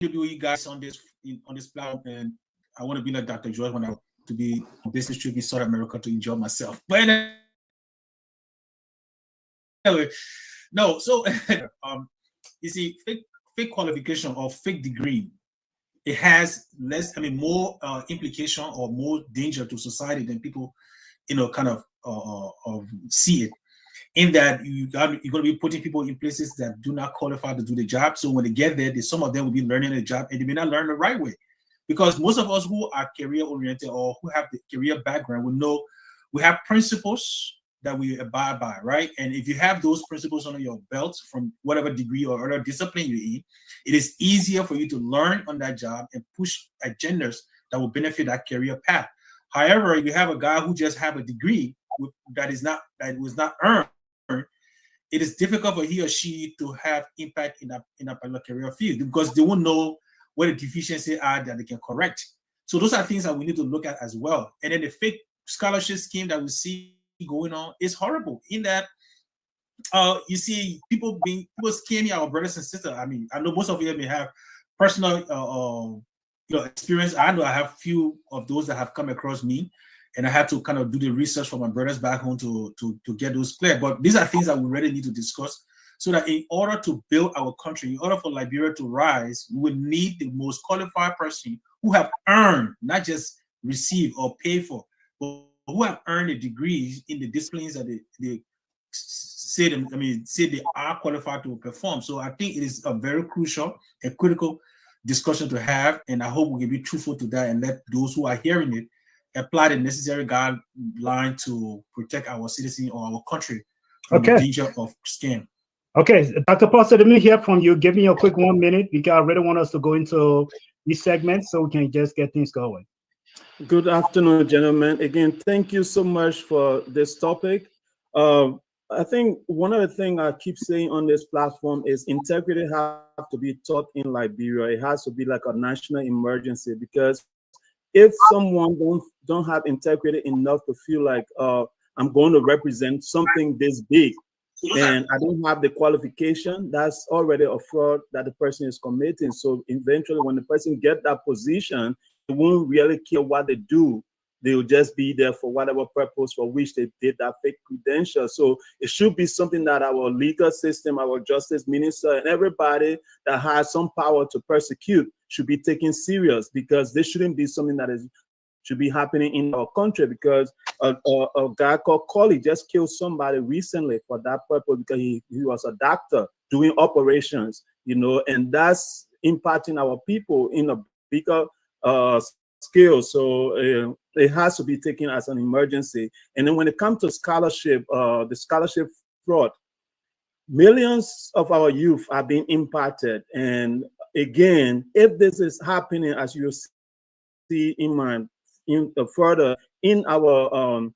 interview you guys on this platform, and I want to be like Dr. George when I to be on business trip in South America to enjoy myself. But anyway, no. So you see, fake qualification or fake degree, it has less, more implication or more danger to society than people, kind of see it. In that you're going to be putting people in places that do not qualify to do the job. So when they get there, some of them will be learning the job and they may not learn the right way. Because most of us who are career oriented or who have the career background will know we have principles that we abide by, right? And if you have those principles under your belt from whatever degree or other discipline you're in, it is easier for you to learn on that job and push agendas that will benefit that career path. However, if you have a guy who just have a degree that was not earned, it is difficult for he or she to have impact in a particular career field because they won't know where the deficiencies are that they can correct. So those are things that we need to look at as well. And then the fake scholarship scheme that we see going on is horrible in that you see people scamming our brothers and sisters. I know most of you may have personal experience. I know I have few of those that have come across me, and I had to kind of do the research for my brothers back home to get those clear. But these are things that we really need to discuss so that in order to build our country, in order for Liberia to rise, we would need the most qualified person who have earned, not just received or paid for, but who have earned the degrees in the disciplines that they say they are qualified to perform. So I think it is a very crucial and critical discussion to have, and I hope we can be truthful to that and let those who are hearing it apply the necessary guideline to protect our citizens or our country from the danger of scam. Okay, Dr. Pastor, let me hear from you. Give me a quick 1 minute because I really want us to go into these segments so we can just get things going. Good afternoon, gentlemen. Again, thank you so much for this topic. I think one of the things I keep saying on this platform is integrity has to be taught in Liberia. It has to be like a national emergency because if someone don't have integrity enough to feel like I'm going to represent something this big and I don't have the qualification, that's already a fraud that the person is committing. So eventually when the person get that position, they won't really care what they do. They'll just be there for whatever purpose for which they did that fake credential. So it should be something that our legal system, our justice minister, and everybody that has some power to persecute should be taken serious, because this shouldn't be something that should be happening in our country, because a guy called Collie just killed somebody recently for that purpose because he was a doctor doing operations, and that's impacting our people in a bigger scale. So it has to be taken as an emergency. And then when it comes to scholarship, the scholarship fraud, millions of our youth are being impacted. And again, if this is happening, as you see further in our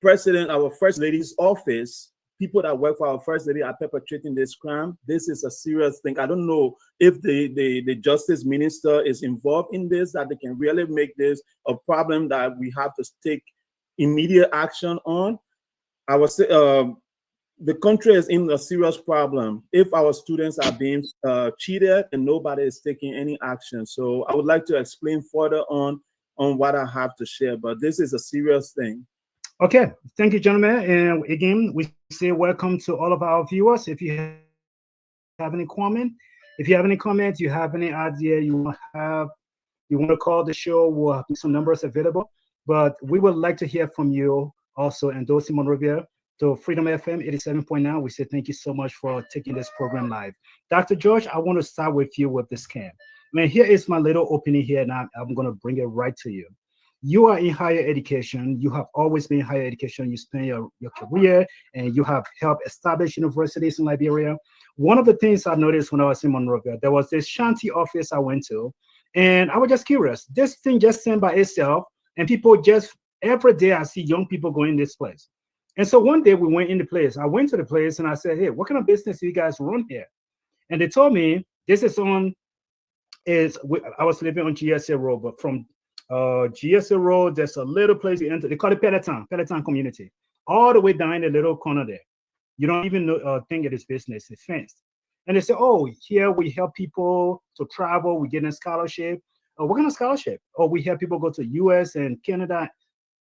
president, our first lady's office, people that work for our first lady are perpetrating this crime. This is a serious thing. I don't know if the justice minister is involved in this, that they can really make this a problem that we have to take immediate action on. The country is in a serious problem if our students are being cheated and nobody is taking any action. So I would like to explain further on what I have to share, but this is a serious thing. Okay, thank you, gentlemen. And again, we say welcome to all of our viewers. If you have any comment, you have any idea you want to call the show, we'll have some numbers available. But we would like to hear from you also, and those in Monrovia to Freedom FM 87.9. We say thank you so much for taking this program live. Dr. George, I want to start with you with this scam. Here is my little opening here, and I'm going to bring it right to you. You are in higher education. You have always been in higher education. You spend your career, and you have helped establish universities in Liberia. One of the things I noticed when I was in Monrovia, there was this shanty office I went to, and I was just curious. This thing just sent by itself, and people just, every day I see young people going in this place. And so one day we went in the place. I went to the place, and I said, hey, what kind of business do you guys run here? And they told me, this is I was living on GSA Road, but from GSA Road, there's a little place you enter. They call it Peloton community. All the way down in the little corner there. You don't even think it is business. It's fenced. And they say, oh, here we help people to travel, we get a scholarship. Oh, what kind of scholarship? Oh, we help people go to US and Canada.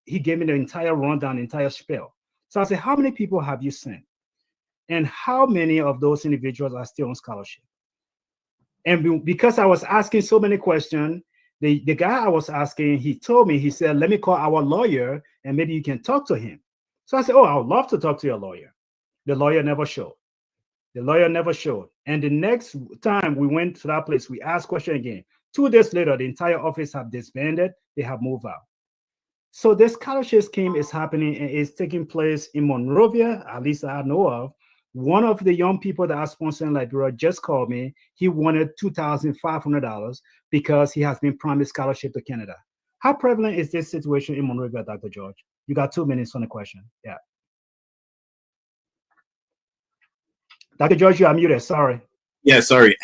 He gave me the entire rundown, entire spiel. So I said, how many people have you sent? And how many of those individuals are still on scholarship? And because I was asking so many questions, the guy I was asking, he told me, he said, let me call our lawyer and maybe you can talk to him. So I said, oh, I would love to talk to your lawyer. The lawyer never showed. The lawyer never showed. And the next time we went to that place, we asked question again. 2 days later, the entire office have disbanded. They have moved out. So this scholarship scheme is happening and is taking place in Monrovia, at least I know of. One of the young people that are sponsoring Liberia just called me. He wanted $2,500 because he has been promised scholarship to Canada. How prevalent is this situation in Monrovia, Dr. George? You got 2 minutes on the question. Yeah. Dr. George, you are muted. Sorry. Yeah, sorry.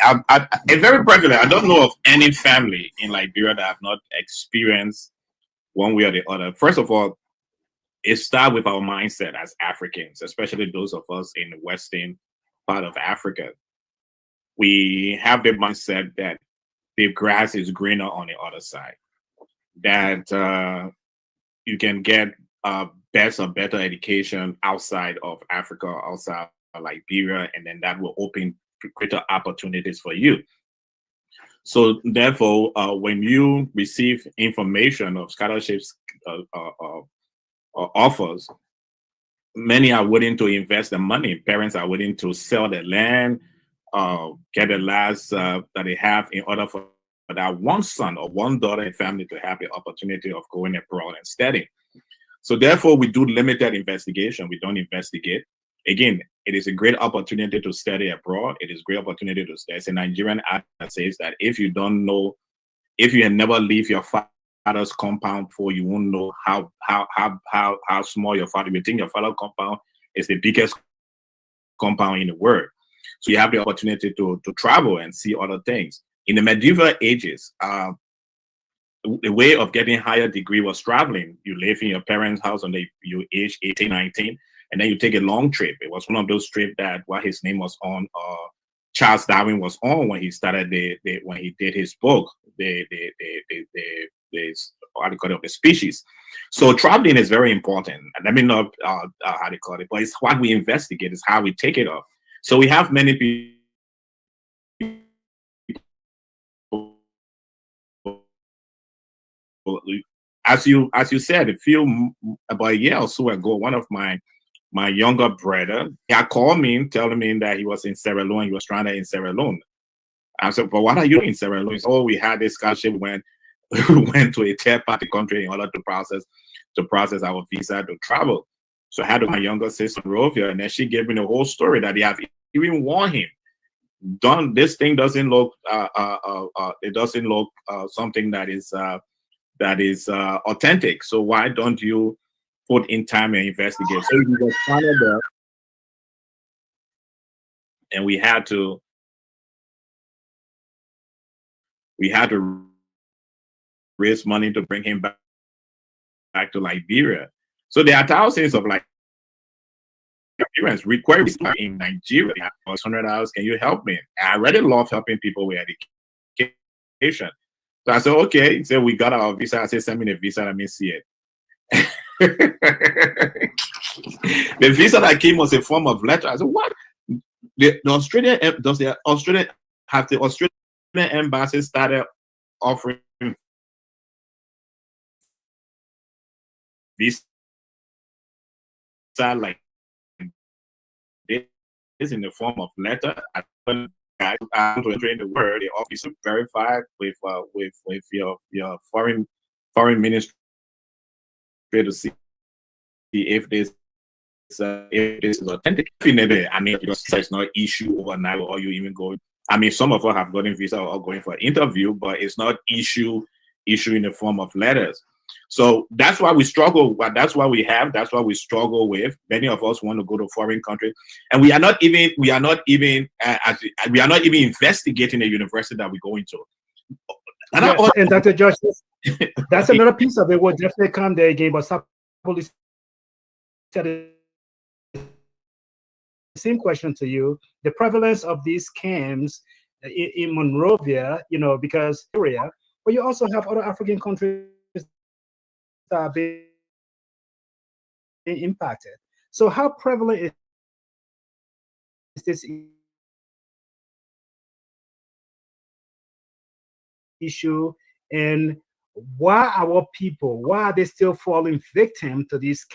It's very prevalent. I don't know of any family in Liberia that have not experienced one way or the other. First of all, it starts with our mindset as Africans, especially those of us in the western part of Africa. We have the mindset that the grass is greener on the other side, that you can get best or better education outside of Africa, outside of Liberia, and then that will open greater opportunities for you. So therefore, when you receive information of scholarships offers, many are willing to invest the money. Parents are willing to sell the land, get the last that they have in order for that one son or one daughter in family to have the opportunity of going abroad and studying. So therefore, we do limited investigation. We don't investigate. Again, it is a great opportunity to study abroad. It is a great opportunity to study. It's a Nigerian act that says that if you don't know, if you have never leave your father's compound before, you won't know how small your father. You think your father's compound is the biggest compound in the world. So you have the opportunity to travel and see other things. In the medieval ages, the way of getting higher degree was traveling. You live in your parents' house until you age 18, 19, and then you take a long trip. It was one of those trips that what his name was on, Charles Darwin was on when he started when he did his book, the article of the species. So traveling is very important. And let me know how they call it, but it's what we investigate, is how we take it up. So we have many people. As you said, about a year or so ago, one of my younger brother, he had called me telling me that he was in Sierra Leone. He was stranded in Sierra Leone. I said, but what are you in Sierra Leone? He said, oh, we had this scholarship when we went to a third party country in order to process our visa to travel. So I had my younger sister Rovia, and then she gave me the whole story that they have even warned him. This thing doesn't look it doesn't look something that is authentic. So why don't you put in time and investigate? So we just followed that, and we had to raise money to bring him back to Liberia. So there are thousands of Nigerians requests in Nigeria. $100. Can you help me? I really love helping people with education. So I said, okay. He said, we got our visa. I said, send me the visa. Let me see it. The visa that came was a form of letter. I said, what? The Australian embassy started offering visa like this in the form of letter. I went back to enter in the word. The officer verified with your foreign ministry to see if this is authentic. I mean, it's not issue overnight, or you even go. I mean, some of us have gotten visa or going for an interview, but it's not issue in the form of letters. So that's why we struggle. That's why we struggle with. Many of us want to go to foreign countries, and we are not even investigating the university that we go into. And Dr. Josh, that's another piece of it. Will definitely come there again, but some police said same question to you. The prevalence of these scams in Monrovia, you know, because area, but you also have other African countries that are being impacted. So how prevalent is this issue, and why are they still falling victim to these?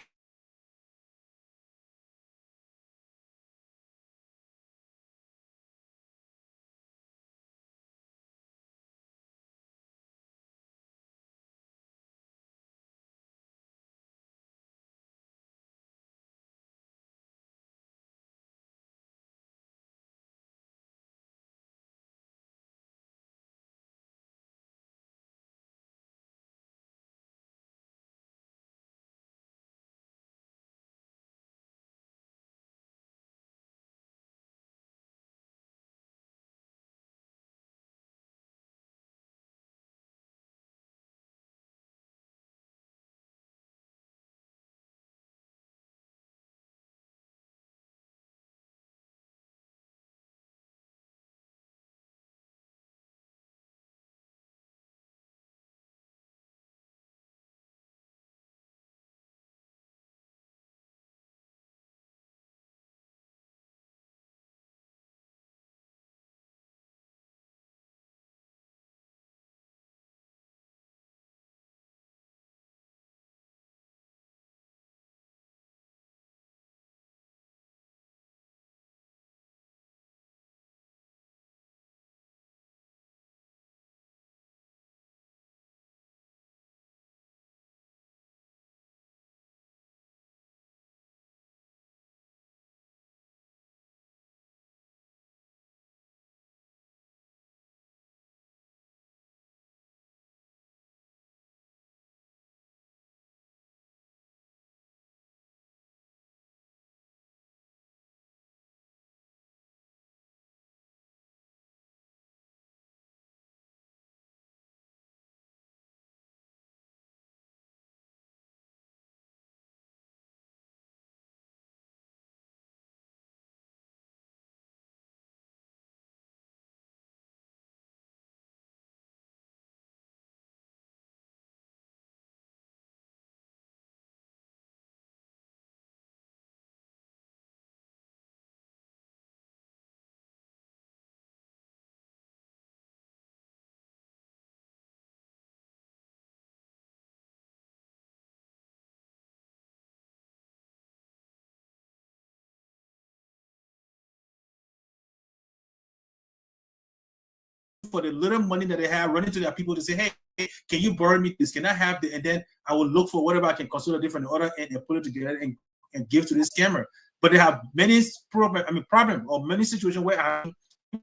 For the little money that they have, running to their people to say, hey, can you borrow me this? Can I have the? And then I will look for whatever I can consider different order and put it together and give to this scammer. But they have many problem or many situations where I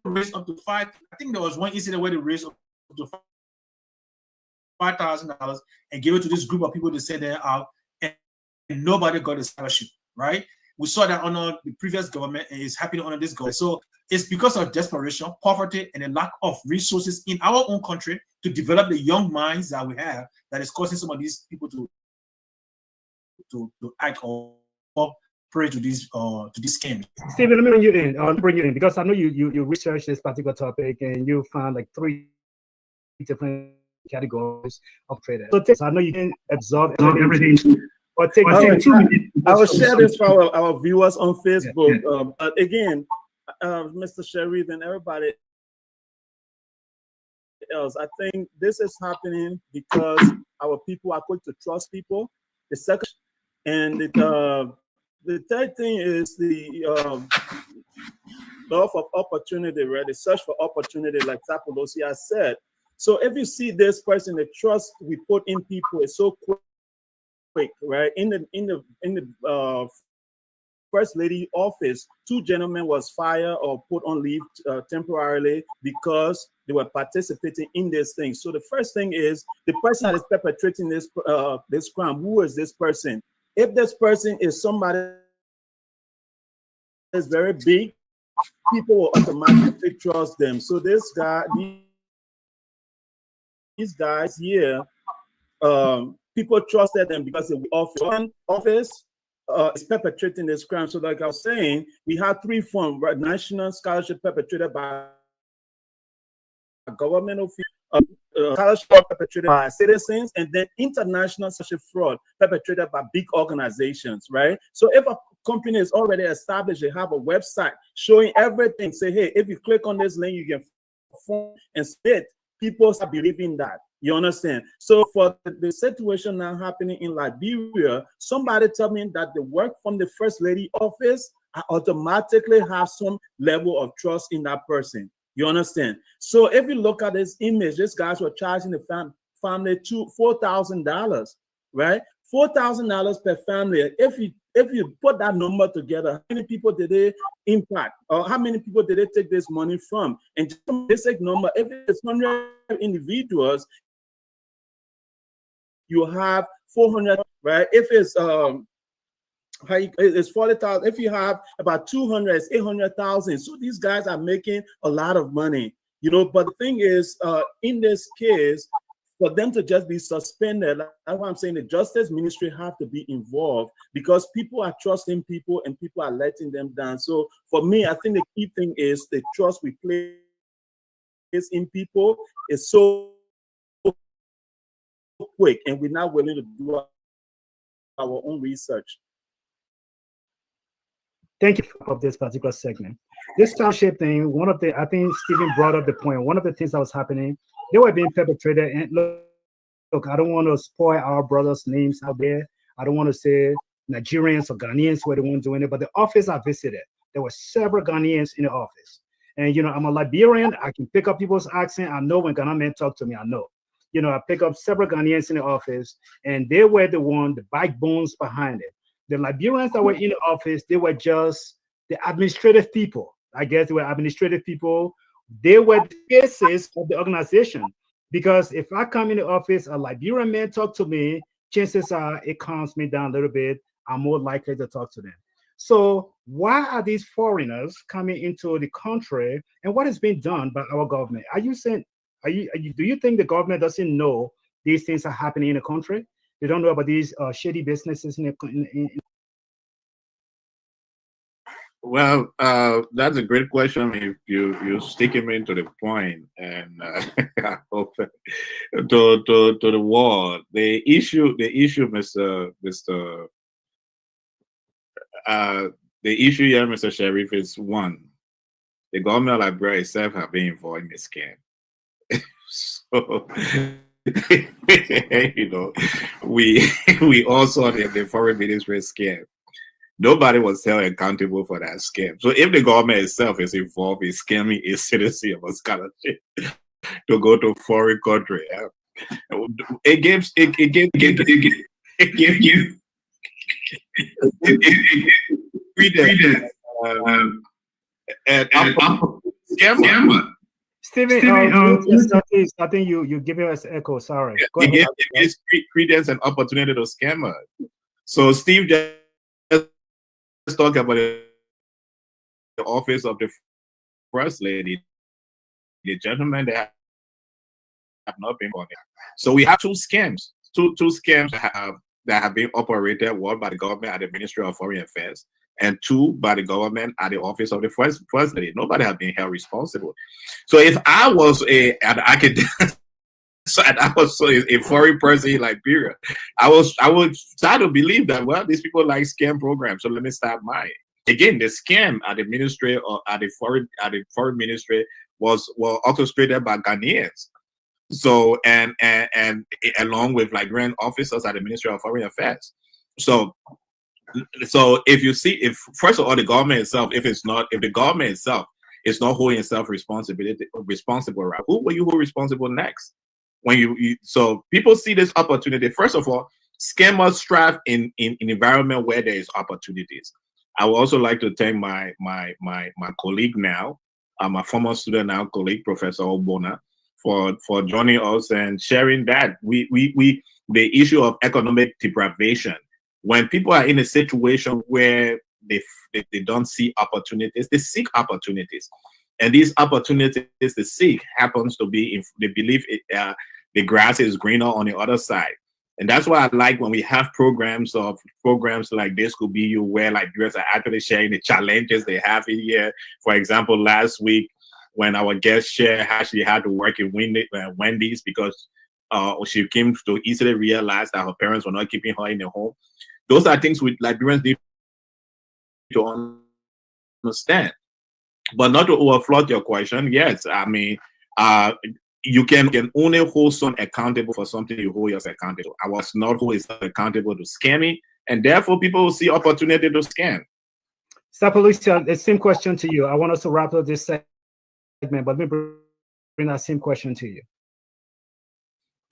raised up to five. I think there was one incident where they raised up to $5,000 and give it to this group of people to send them out, and nobody got a scholarship, right? We saw that under the previous government, and it's happening under this government. So it's because of desperation, poverty, and a lack of resources in our own country to develop the young minds that we have that is causing some of these people to act or prey to these scams. Stephen, let me bring you in because I know you researched this particular topic and you found like 3 different categories of traders. So I know you can absorb everything. But take 2 minutes. I will share this for our viewers on Facebook. But again, Mr. Sharif and everybody else, I think this is happening because our people are quick to trust people. The second, and the third thing is the love of opportunity, right? The search for opportunity, like Tapolosi has said. So if you see this person, the trust we put in people is so quick, right? In the First Lady office, 2 gentlemen was fired or put on leave temporarily because they were participating in this thing. So the first thing is the person that is perpetrating this this crime. Who is this person? If this person is somebody that's very big, people will automatically trust them. So this guy, these guys here, people trusted them because they were office. is perpetrating this crime. So like I was saying, we have 3 forms, right? National scholarship perpetrated by government officials, scholarship perpetrated by citizens, and then international scholarship fraud perpetrated by big organizations, right? So if a company is already established, they have a website showing everything, say, hey, if you click on this link, you can form and spit. People start believing that. You understand? So for the situation now happening in Liberia, somebody tell me that the work from the First Lady office, I automatically have some level of trust in that person. You understand? So if you look at this image, these guys were charging the family $4,000, right? $4,000 per family. If you put that number together, how many people did they impact, or how many people did they take this money from? And just a basic number, if it's 100 individuals, you have 400, right? If it's it's 40,000. If you have about 200, it's 800,000. So these guys are making a lot of money, you know. But the thing is, in this case, for them to just be suspended, that's why I'm saying the justice ministry have to be involved, because people are trusting people and people are letting them down. So for me, I think the key thing is the trust we place in people is so quick, and we're not willing to do our own research. Thank you for this particular segment. This scholarship thing, I think Stephen brought up the point. One of the things that was happening, they were being perpetrated. And look, I don't want to spoil our brothers' names out there. I don't want to say Nigerians or Ghanaians were the ones doing it, but the office I visited, there were several Ghanaians in the office. And, you know, I'm a Liberian. I can pick up people's accent. I know when Ghana men talk to me, I know. You know, I pick up several Ghanaians in the office, and they were the backbones behind it. The Liberians that were in the office, they were just the administrative people. I guess they were administrative people. They were the faces of the organization. Because if I come in the office, a Liberian man talk to me, chances are it calms me down a little bit. I'm more likely to talk to them. So why are these foreigners coming into the country, and what is being done by our government? Are you saying, do you think the government doesn't know these things are happening in the country? They don't know about these shady businesses Well, that's a great question. If you sticking me to the point, and I hope to the wall. The issue, Mr. The issue here, Mr. Sheriff, is one: the government of Liberia itself have been involved in the scam. So, you know, we also the foreign ministry scam. Nobody was held accountable for that scam. So if the government itself is involved in scamming a citizen of a scholarship to go to a foreign country, it gives credence and scammer. Stephen, I think you giving us echo. Sorry. It gives credence and opportunity to scammer. So Steve just talk about the office of the First Lady, the gentleman that have not been on it. So we have two scams that have been operated, one by the government at the Ministry of Foreign Affairs, and two by the government at the office of the First Lady. Nobody has been held responsible. So if I was an academic, so I was a foreign person in Liberia, I would start to believe that, well, these people like scam programs, so let me start mine. Again, the scam at the ministry or at the foreign ministry was orchestrated by Ghanaians. So and along with Liberian officers at the Ministry of Foreign Affairs. So if first of all the government itself, if the government itself is not holding itself responsible, right? Who will you hold responsible next? When so people see this opportunity. First of all, scammers strive in an environment where there is opportunities. I would also like to thank my colleague now, my former student now colleague, Professor Obona, for joining us and sharing that the issue of economic deprivation. When people are in a situation where they don't see opportunities, they seek opportunities, and these opportunities they seek happens to be if they believe the grass is greener on the other side. And that's why I like when we have programs like this could be you where Liberians are actually sharing the challenges they have in here. For example, last week when our guest shared how she had to work in Wendy's because she came to easily realize that her parents were not keeping her in the home. Those are things which Liberians need to understand. But not to overflood your question, yes, I mean, you can only hold someone accountable for something you hold yourself accountable. I was not hold yourself accountable to scamming, and therefore people will see opportunity to scam. Sapalucia, the same question to you. I want us to wrap up this segment, but let me bring that same question to you.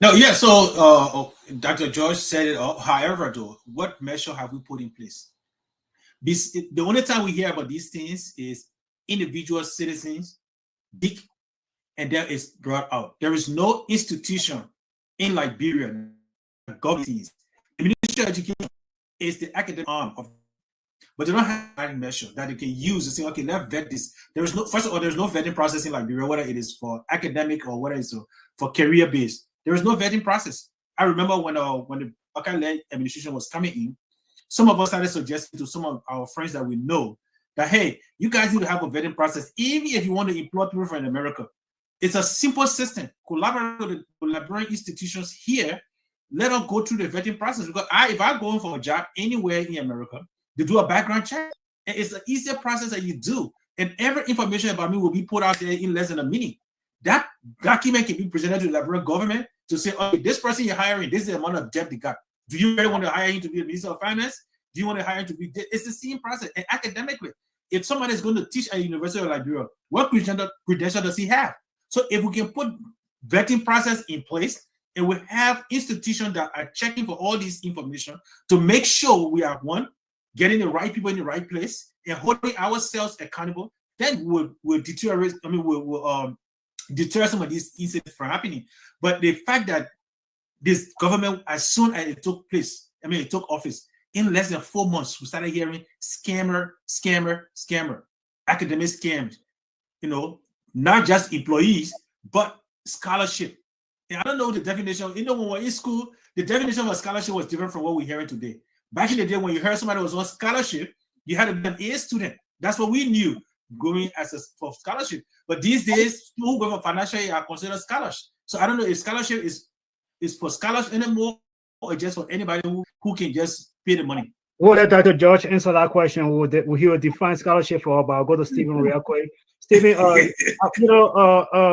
No, yeah, so Dr. George said it. However, though, what measure have we put in place? The only time we hear about these things is individual citizens, big, and that is brought out. There is no institution in Liberia that governs. The Ministry of Education is the academic arm of, but they don't have a measure that they can use to say, okay, let's vet this. There is no, first of all, there's no vetting process in Liberia, whether it is for academic or whether it's for career based. There is no vetting process. I remember when the Baka-led administration was coming in, some of us started suggesting to some of our friends that we know that, hey, you guys need to have a vetting process, even if you want to employ people from America. It's a simple system. Collaborate with the Liberian institutions here. Let us go through the vetting process. Because if I go in for a job anywhere in America, they do a background check. And it's an easier process that you do. And every information about me will be put out there in less than a minute. That document can be presented to the Liberian government to say, okay, this person you're hiring, this is the amount of debt they got. Do you really want to hire him to be a Minister of Finance? Do you want to hire him to be? It's the same process. And academically, if somebody is going to teach at the University of Liberia, what credential does he have? So if we can put vetting process in place and we have institutions that are checking for all this information to make sure we are getting the right people in the right place and holding ourselves accountable, then we'll deter some of these incidents from happening. But the fact that this government, as soon as it took office, in less than 4 months, we started hearing scammer, academic scams, not just employees, but scholarship. And I don't know the definition. When we were in school, the definition of a scholarship was different from what we're hearing today. Back in the day, when you heard somebody was on scholarship, you had to be an A student. That's what we knew going for scholarship. But these days, people who go for financial aid are considered scholars. So I don't know if scholarship is for scholars anymore or just for anybody who can just pay the money. We'll let Dr. George answer that question. He will define scholarship for, but I'll go to Stephen real quick. Stephen,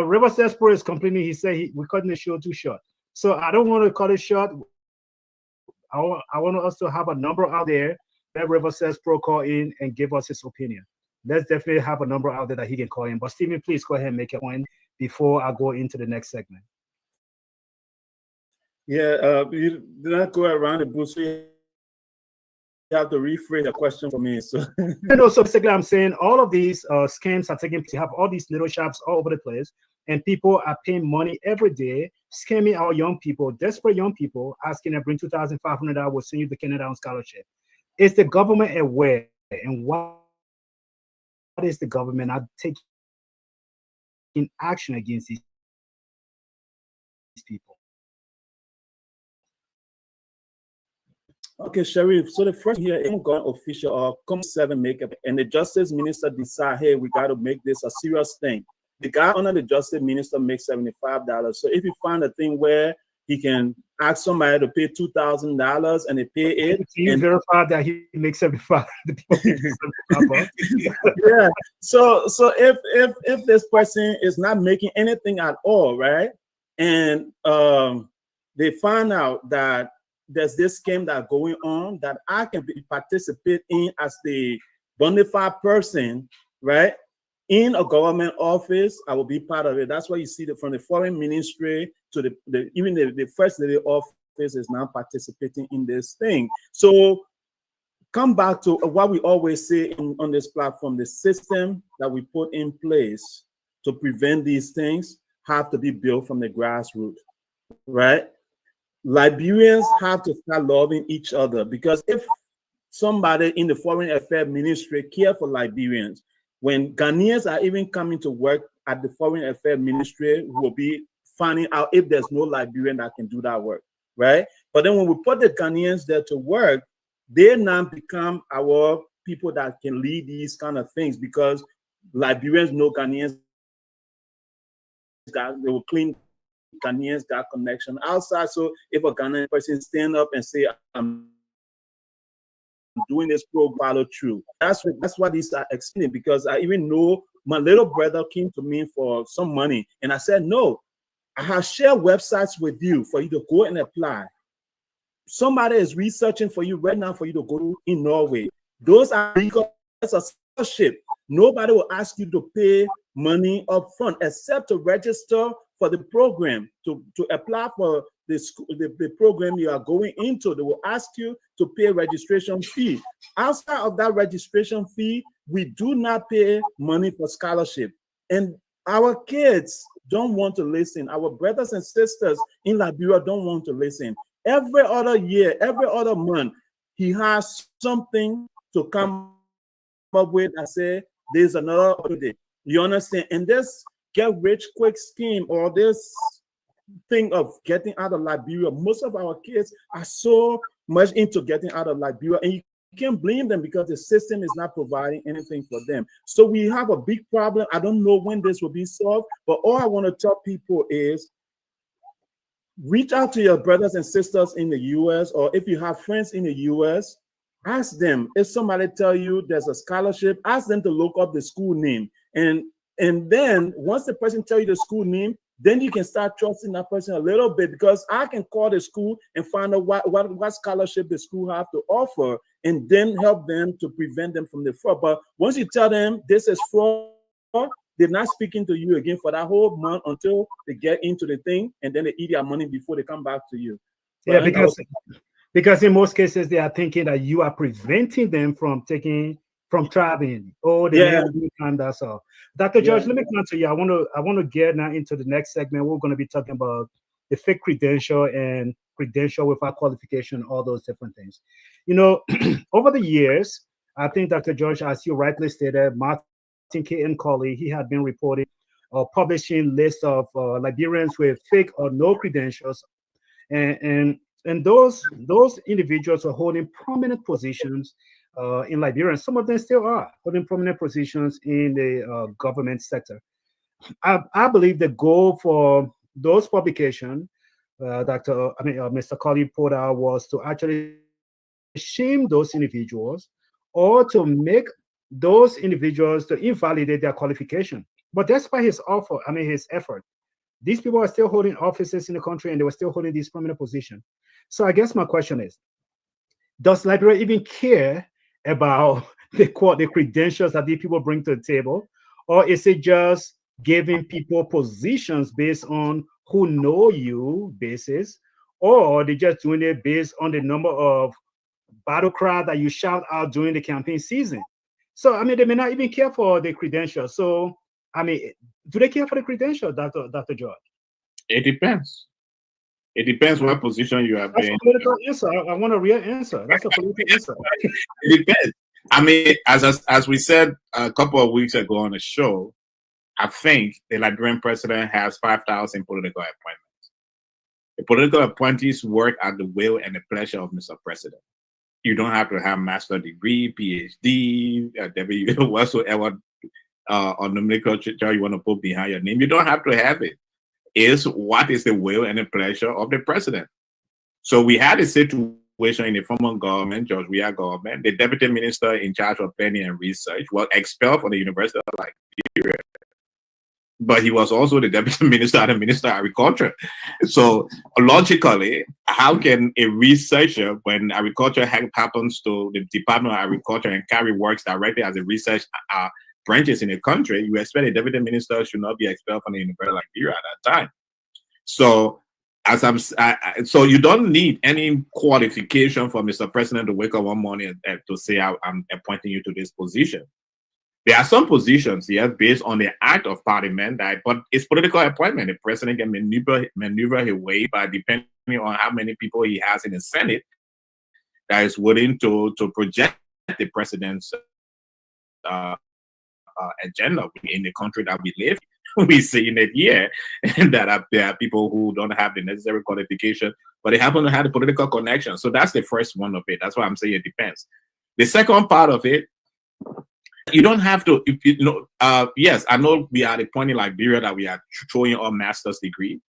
River Says Pro is complaining. He said we're cutting the show too short. So I don't want to cut it short. I want us to have a number out there that River Says Pro call in and give us his opinion. Let's definitely have a number out there that he can call in. But Stephen, please go ahead and make a point before I go into the next segment. Yeah, you did not go around the bush. You have to rephrase the question for me. So, so basically, I'm saying all of these scams are taking place. You have all these little shops all over the place, and people are paying money every day, scamming our young people, desperate young people, asking them bring $2,500. We'll send you the Canada on scholarship. Is the government aware, and what is the government not taking action against these people? Okay, Sharif. So the first here, ain't gone official or come 7 makeup, and the justice minister decide, hey, we got to make this a serious thing. The guy under the justice minister makes $75. So if you find a thing where he can ask somebody to pay $2,000 and they pay it, can you verify that he makes 75? Yeah. So if this person is not making anything at all, right, and they find out that there's this scam that's going on that I can participate in as the bona fide person, right? In a government office, I will be part of it. That's why you see that from the foreign ministry to even the first lady office is now participating in this thing. So come back to what we always say on this platform: the system that we put in place to prevent these things have to be built from the grassroots, right? Liberians have to start loving each other, because if somebody in the foreign affairs ministry care for Liberians, when Ghanaians are even coming to work at the foreign affairs ministry, will be finding out if there's no Liberian that can do that work. right? But then when we put the Ghanaians there to work, they now become our people that can lead these kind of things, because Liberians know Ghanaians they will clean. Ghanaians got connection outside. So if a Ghanaian person stand up and say, I'm doing this program, follow through. That's why these are explaining, because I even know my little brother came to me for some money, and I said, no, I have shared websites with you for you to go and apply. Somebody is researching for you right now for you to go to in Norway. Those are legal. That's a scholarship. Nobody will ask you to pay money up front except to register for the program, to apply for the program you are going into. They will ask you to pay a registration fee. Outside of that registration fee, we do not pay money for scholarship. And our kids don't want to listen. Our brothers and sisters in Liberia don't want to listen. Every other year, every other month, he has something to come up with and say, there's another holiday. You understand? And this get rich quick scheme, or this thing of getting out of Liberia, most of our kids are so much into getting out of Liberia, and you can't blame them because the system is not providing anything for them. So we have a big problem. I don't know when this will be solved, but all I want to tell people is reach out to your brothers and sisters in the US, or if you have friends in the US, ask them. If somebody tell you there's a scholarship, ask them to look up the school name. And then once the person tell you the school name, then you can start trusting that person a little bit, because I can call the school and find out what scholarship the school have to offer, and then help them to prevent them from the fraud. But once you tell them this is fraud, they're not speaking to you again for that whole month until they get into the thing, and then they eat their money before they come back to you. But yeah, because in most cases they are thinking that you are preventing them from traveling. Oh, they never do time. That's all. Dr. George, let me come to you. I want to get now into the next segment. We're going to be talking about the fake credential and credential without qualification, all those different things. You know, over the years, I think Dr. George, as you rightly stated, Martin K. and Colley, he had been reporting or publishing lists of Liberians with fake or no credentials, and those individuals are holding prominent positions in Liberia. Some of them still are holding prominent positions in the government sector. I believe the goal for those publications, Mr. Colley put out, was to actually shame those individuals, or to make those individuals to invalidate their qualification. But despite his effort, these people are still holding offices in the country, and they were still holding these prominent positions. So I guess my question is, does Liberia even care about the credentials that these people bring to the table? Or is it just giving people positions based on who know you basis? Or they're just doing it based on the number of battle cry that you shout out during the campaign season? So, I mean, they may not even care for the credentials. So, I mean, do they care for the credentials, Dr. George? It depends. It depends what position you have been. That's a political answer. I want a real answer. That's a political answer. It depends. I mean, as we said a couple of weeks ago on the show, I think the Liberian president has 5,000 political appointments. The political appointees work at the will and the pleasure of Mr. President. You don't have to have master's degree, PhD, whatsoever on nomenclature you want to put behind your name. You don't have to have it. It's what is the will and the pleasure of the president. So we had a situation in the former government, George Weah government. The deputy minister in charge of planning and research was expelled from the University of Liberia. But he was also the deputy minister and the minister of agriculture. So logically, how can a researcher, when agriculture happens to the Department of Agriculture and carry works directly as a research branches in the country, you expect a deputy minister should not be expelled from the University of Liberia at that time. So so you don't need any qualification for Mr. President to wake up one morning to say, I'm appointing you to this position. There are some positions here based on the act of parliament, but it's political appointment. The president can maneuver his way by depending on how many people he has in the Senate that is willing to project the president's agenda in the country that we live. we're seeing it here, and that there are people who don't have the necessary qualification, but they happen to have the political connection. So that's the first one of it. That's why I'm saying it depends. The second part of it, you don't have to, yes, I know we are at a point in Liberia that we are throwing our master's degree.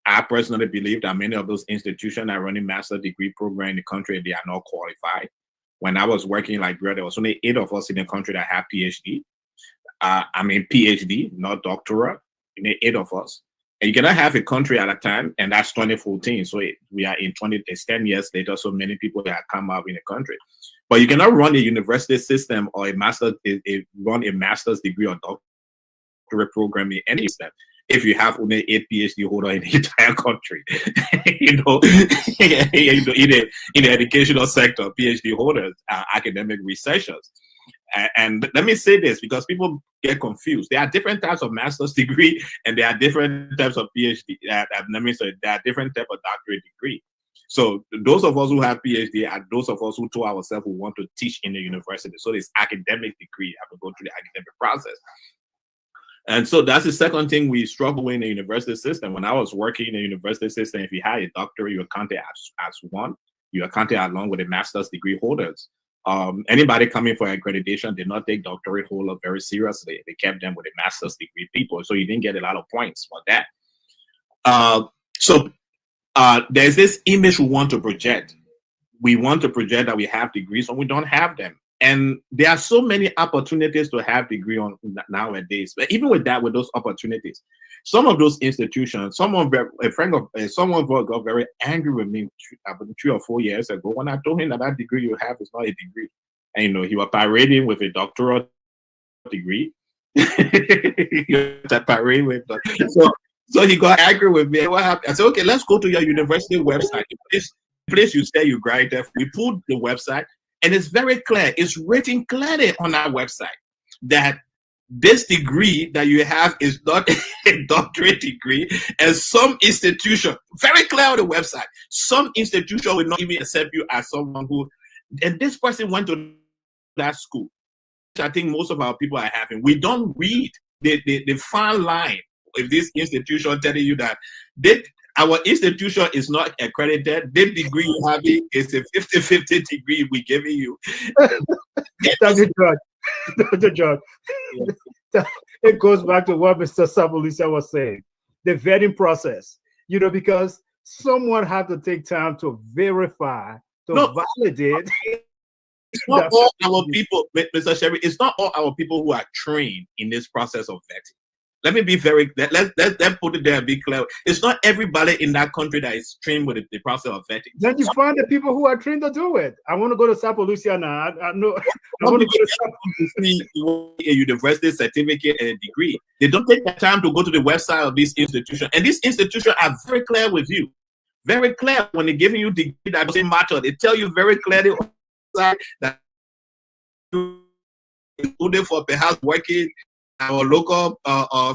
I personally believe that many of those institutions are running master's degree program in the country, they are not qualified. When I was working in Liberia, there was only 8 of us in the country that have PhD. I mean PhD, not doctorate. 8 of us. And you cannot have a country at a time, and that's 2014. So we are in 10 years later, so many people that have come out in the country. But you cannot run a university system or run a master's degree or doctorate program in any system if you have only 8 PhD holders in the entire country. In the educational sector, PhD holders are academic researchers. And let me say this because people get confused. There are different types of master's degree and there are different types of PhD. There are different types of doctorate degree. So those of us who have PhD are those of us who told ourselves we want to teach in the university. So this academic degree, you have to go through the academic process. And so that's the second thing we struggle with in the university system. When I was working in the university system, if you had a doctorate, you were counted as one. You were counted along with the master's degree holders. Anybody coming for accreditation did not take doctorate holder very seriously. They kept them with the master's degree people. So you didn't get a lot of points for that. There's this image we want to project. We want to project that we have degrees when we don't have them. And there are so many opportunities to have degree on nowadays. But even with that, with those opportunities, some of those institutions, someone got very angry with me about 3 or 4 years ago when I told him that degree you have is not a degree. And he was parading with a doctoral degree. So he got angry with me. What happened? I said, okay, let's go to your university website. This place you say you graduated. We pulled the website. And it's very clear, it's written clearly on our website that this degree that you have is not a doctorate degree, and some institution, very clear on the website, some institution will not even accept you as someone who, and this person went to that school. I think most of our people are having. We don't read the fine line of this institution telling you that our institution is not accredited. The degree you have is a 50-50 degree we're giving you. Dr. George, it goes back to what Mr. Sabolisa was saying, the vetting process, because someone had to take time to verify, validate. It's not all our people, Mr. Sherry, it's not all our people who are trained in this process of vetting. Let me be let's put it there and be clear. It's not everybody in that country that is trained with the process of vetting. Then you find the people who are trained to do it. I want to go to Sapo Lucia now. I know. I want to go to a university certificate and a degree. They don't take the time to go to the website of this institution. And this institution are very clear with you. Very clear when they're giving you degree that doesn't matter. They tell you very clearly that student for perhaps working our local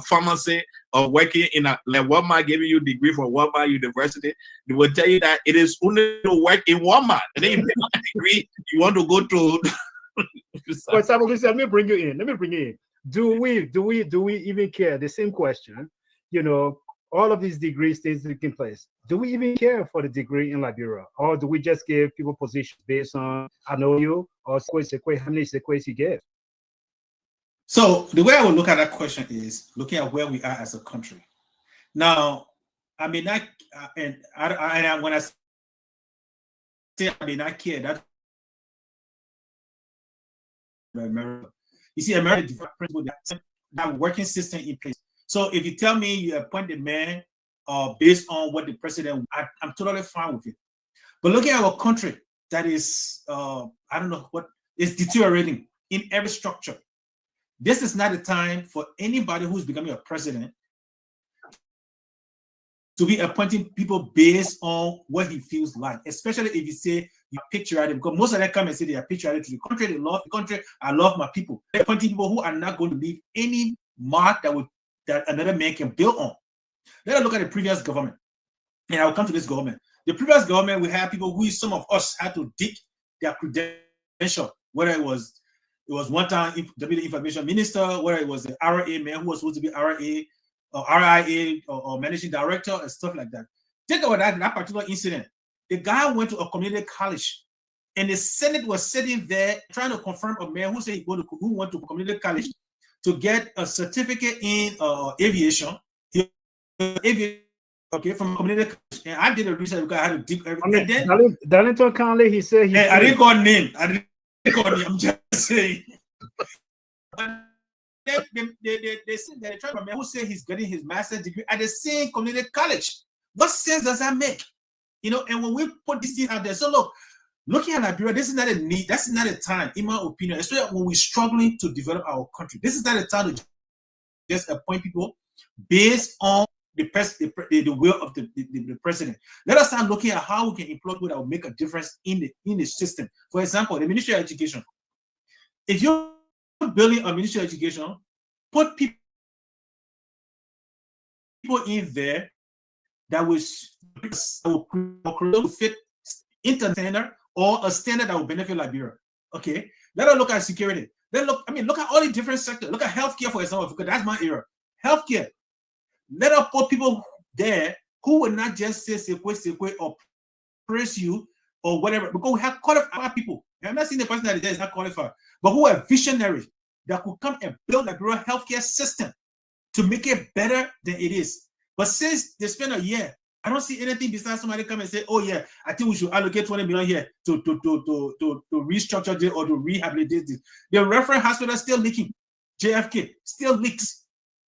pharmacy or working in like Walmart, giving you a degree from Walmart University, they will tell you that it is only to work in Walmart. And then you get a degree, you want to go to. But let me bring you in. Do we even care? The same question. All of these degrees stays taking place. Do we even care for the degree in Liberia, or do we just give people positions based on I know you or how many sequences you give? So the way I would look at that question is looking at where we are as a country. Now, I mean, when I say I may not care, that America. You see, America principle that working system in place. So if you tell me you appoint a man based on what the president, I'm totally fine with it. But look at our country that is, I don't know what is deteriorating in every structure. This is not the time for anybody who's becoming a president to be appointing people based on what he feels like, especially if you say you're patriotic, because most of them come and say they are patriotic to the country, they love the country, I love my people. They're appointing people who are not going to leave any mark that another man can build on. Let us look at the previous government, and I'll come to this government. The previous government, we had people who some of us had to dig their credential, whether it was one time Deputy Information Minister, whether it was the RA man who was supposed to be RA, RIA or managing director and stuff like that. Think about that particular incident. The guy went to a community college, and the Senate was sitting there trying to confirm a man who said who went to community college to get a certificate in aviation. Okay, from community college. And I did a research because I had to dig everything. Then Darlington Conley, he said I didn't call name. I'm just saying. They said that a man who said he's getting his master's degree at the same community college. What sense does that make? You know, and when we put these things out there, so looking at Liberia, this is not a need, that's not a time, in my opinion, especially when we're struggling to develop our country. This is not a time to just appoint people based on the will of the president. Let us start looking at how we can employ people that will make a difference in the system. For example, the Ministry of Education. If you're building a Ministry of Education, put people in there that will fit into standard or a standard that will benefit Liberia. Okay, let us look at security. Then look at all the different sectors. Look at healthcare, for example, because that's my area. Healthcare. Let us put people there who will not just say sekwe or praise you or whatever, because we have qualified people. I'm not saying the person that is not qualified, but who are visionaries that could come and build a Liberia healthcare system to make it better than it is. But since they spend a year, I don't see anything besides somebody come and say, "Oh yeah, I think we should allocate 20 million here to restructure this or to rehabilitate this." The reference hospital is still leaking. JFK still leaks.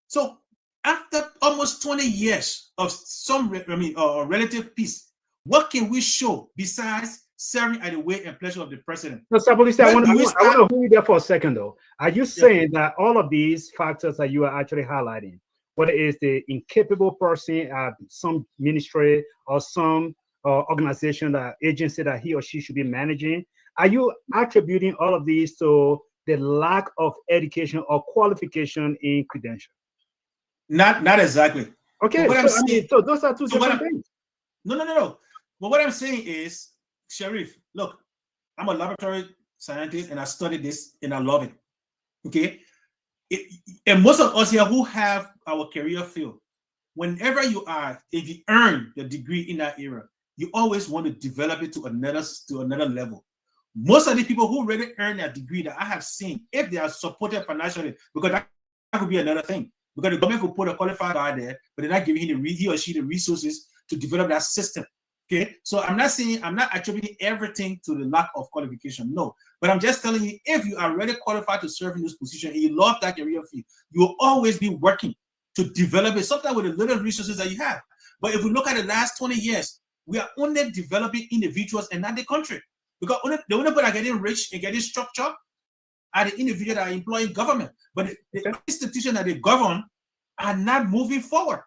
So after almost 20 years of some relative peace, what can we show besides serving at the will and pleasure of the president? No, Sabolisa, I want to hold you there for a second, though. Are you saying that all of these factors that you are actually highlighting, whether it's the incapable person at some ministry or some organization, that agency that he or she should be managing, are you attributing all of these to the lack of education or qualification in credential? Not exactly. Okay, so those are two different things. No. But what I'm saying is, Sheriff, look, I'm a laboratory scientist and I studied this and I love it. Okay. And most of us here who have our career field, whenever you are, if you earn the degree in that area, you always want to develop it to another level. Most of the people who really earn that degree that I have seen, if they are supported financially, because that could be another thing, because the government could put a qualified guy there, but they're not giving he or she the resources to develop that system. Okay, so I'm not attributing everything to the lack of qualification. No, but I'm just telling you, if you are really qualified to serve in this position and you love that career field, you will always be working to develop it, sometimes with the little resources that you have. But if we look at the last 20 years, we are only developing individuals and not the country. Because the only people that are getting rich and getting structure are the individuals that are employing government. But the institutions that they govern are not moving forward.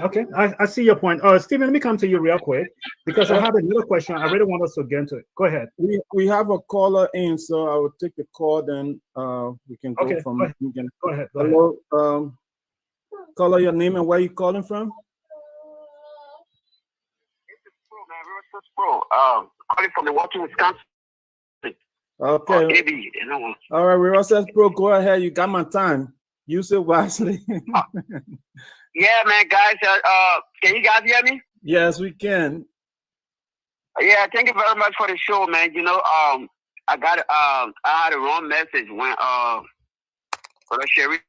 Okay, I see your point. Stephen, let me come to you real quick because I have another question. I really want us to get into it. Go ahead. We have a caller in, so I will take the call, then we can go from. Go ahead. Hello, caller, your name and where you calling from? This is Pro. Calling from the Milwaukee, Wisconsin. Okay. All right, Ross Pro, go ahead. You got my time. Use it wisely. Yeah, man, guys. Can you guys hear me? Yes, we can. Yeah, thank you very much for the show, man. You know, I had a wrong message when Sherry